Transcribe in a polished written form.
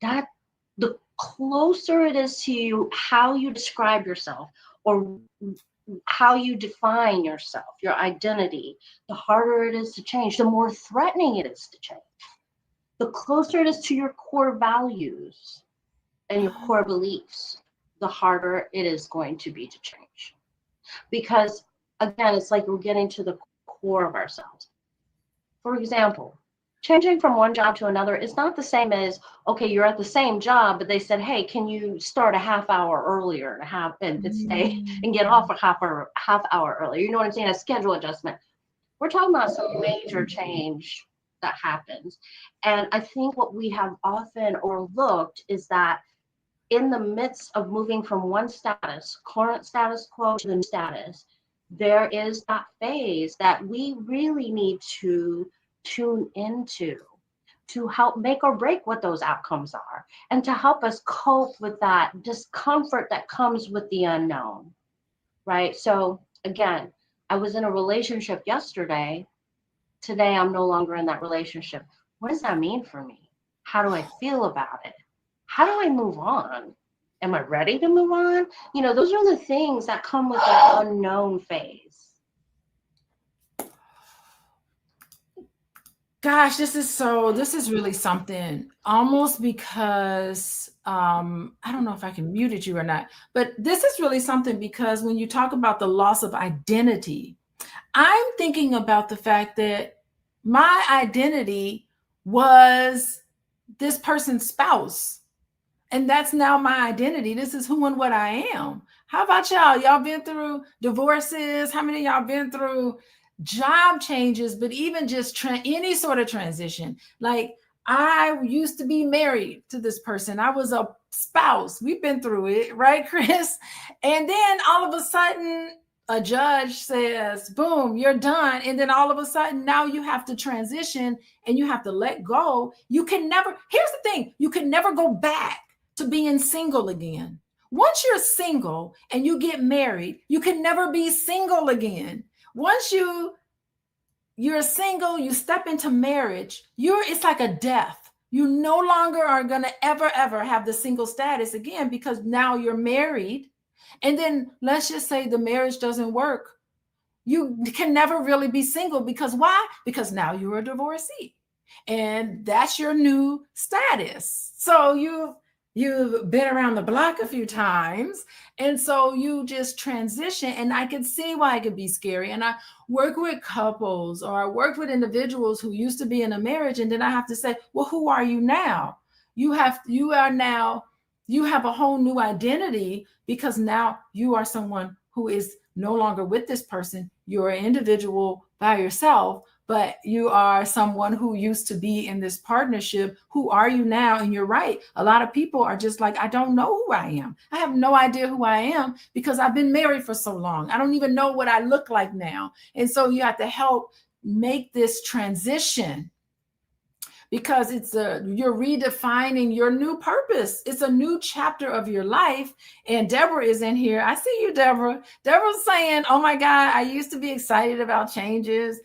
that the closer it is to you, how you describe yourself or how you define yourself, your identity, the harder it is to change, the more threatening it is to change. The closer it is to your core values and your core beliefs, the harder it is going to be to change. Because again, it's like we're getting to the core of ourselves. For example, changing from one job to another is not the same as, okay, you're at the same job, but they said, hey, can you start a half hour earlier and stay and get off a half hour earlier? You know what I'm saying? A schedule adjustment. We're talking about some major change that happens. And I think what we have often overlooked is that in the midst of moving from one status, current status quo, to the new status, there is that phase that we really need to tune into to help make or break what those outcomes are and to help us cope with that discomfort that comes with the unknown, right? So again, I was in a relationship yesterday. Today, I'm no longer in that relationship. What does that mean for me? How do I feel about it? How do I move on? Am I ready to move on? You know, those are the things that come with that unknown phase. Gosh, this is really something, almost because I don't know if I can muted you or not, but this is really something because when you talk about the loss of identity, I'm thinking about the fact that my identity was this person's spouse. And that's now my identity. This is who and what I am. How about y'all? Y'all been through divorces? How many of y'all been through job changes, but even just any sort of transition? Like, I used to be married to this person. I was a spouse. We've been through it, right, Chris? And then all of a sudden, a judge says, boom, you're done. And then all of a sudden, now you have to transition and you have to let go. You can never, here's the thing, you can never go back to being single again. Once you're single and you get married, you can never be single again. Once you're single, you step into marriage, it's like a death. You no longer are going to ever have the single status again because now you're married. And then let's just say the marriage doesn't work. You can never really be single because why? Because now you're a divorcee and that's your new status. So you've been around the block a few times. And so you just transition. And I can see why it could be scary. And I work with couples or I work with individuals who used to be in a marriage. And then I have to say, well, who are you now? You have a whole new identity because now you are someone who is no longer with this person. You're an individual by yourself, but you are someone who used to be in this partnership. Who are you now? And you're right. A lot of people are just like, I don't know who I am. I have no idea who I am because I've been married for so long. I don't even know what I look like now. And so you have to help make this transition because you're redefining your new purpose. It's a new chapter of your life. And Deborah is in here. I see you, Deborah. Deborah's saying, oh my God, I used to be excited about changes,